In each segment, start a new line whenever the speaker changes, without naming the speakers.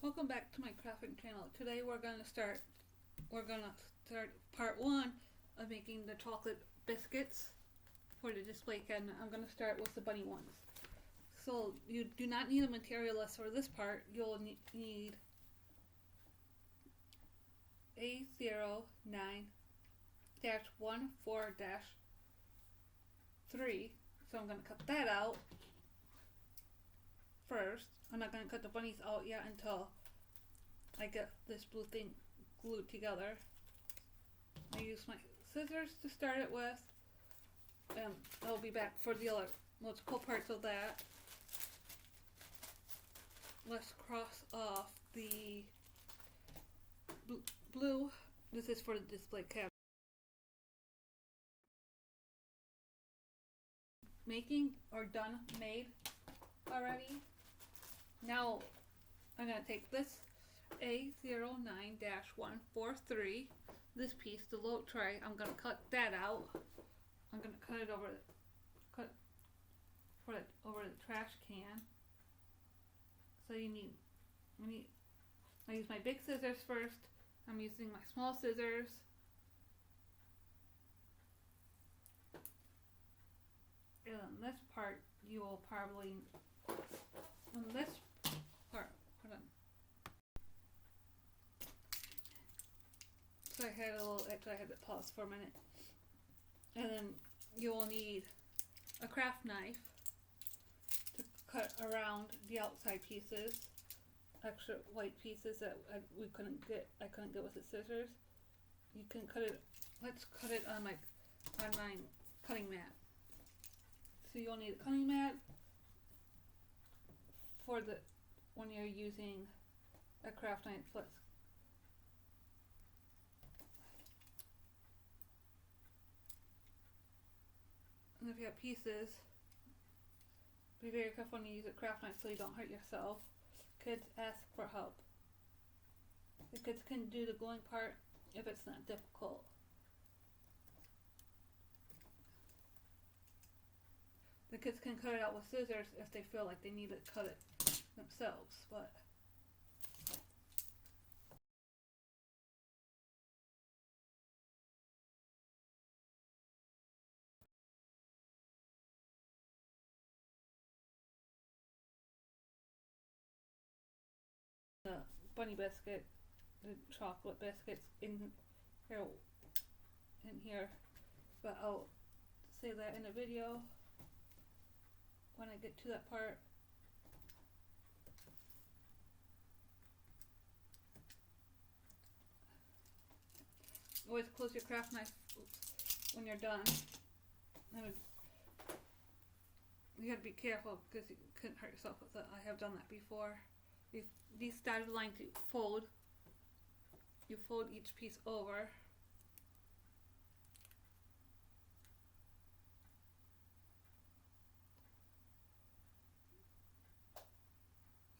Welcome back to my crafting channel. Today we're gonna start part one of making the chocolate biscuits for the display cabinet. I'm gonna start with the bunny ones. So you do not need a material list for this part. You'll need A09-14-3. So I'm gonna cut that out first. I'm not gonna cut the bunnies out yet until I get this blue thing glued together. I use my scissors to start it with, and I'll be back for the other multiple parts of that. Let's cross off the blue. This is for the display cabinet. Making or done made already. Now I'm going to take this A09-143, this piece, the load tray. I'm going to cut that out. I'm going to cut it over the trash can. So I use my big scissors first. I'm using my small scissors. And on this part, you will probably, on this part, hold on. So I had a little itch, I had to pause for a minute. And then you will need a craft knife to cut around the outside pieces, extra white pieces that I couldn't get with the scissors. You can cut it, let's cut it on my cutting mat. So you'll need a cutting mat for when you're using a craft knife. And if you have pieces, be very careful when you use a craft knife so you don't hurt yourself. Kids, ask for help. The kids can do the gluing part if it's not difficult. The kids can cut it out with scissors if they feel like they need to cut it themselves, but the bunny biscuit, the chocolate biscuits in here, but I'll say that in a video when I get to that part. Always close your craft knife when you're done. And you have to be careful because you couldn't hurt yourself with it. I have done that before. These dotted lines you fold each piece over.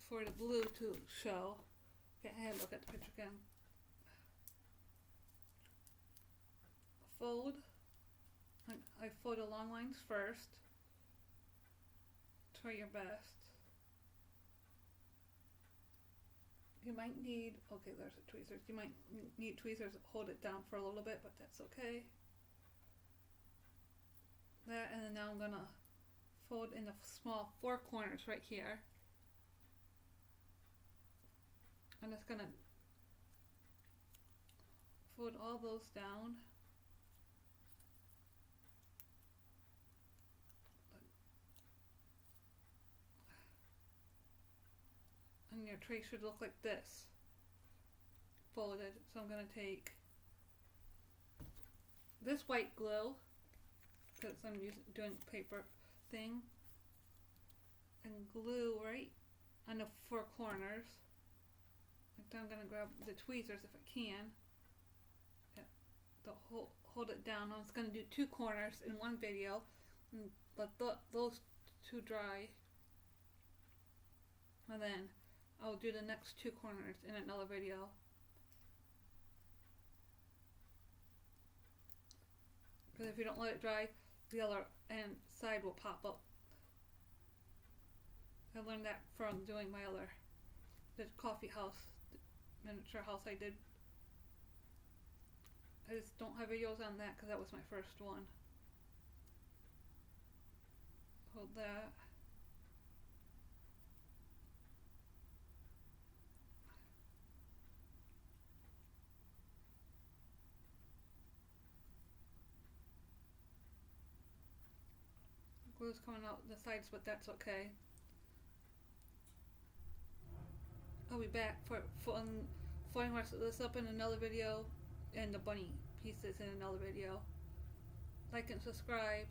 For the blue to show. Okay, and look at the picture again. Fold. I fold the long lines first. Try your best. You might need, okay, there's the tweezers. You might need tweezers to hold it down for a little bit, but that's okay. That, and then now I'm gonna fold in the small four corners right here. I'm just gonna fold all those down. And your tray should look like this, folded. So I'm gonna take this white glue, because I'm doing paper thing, and glue right on the four corners. Then I'm gonna grab the tweezers if I can. Hold it down. I was gonna do two corners in one video, and let those two dry, and then I'll do the next two corners in another video. Because if you don't let it dry, the other side will pop up. I learned that from doing my other the coffee house, the miniature house I did. I just don't have videos on that because that was my first one. Hold that. Glue's coming out the sides, but that's okay. I'll be back for folding the rest of this up in another video, and the bunny pieces in another video. Like and subscribe.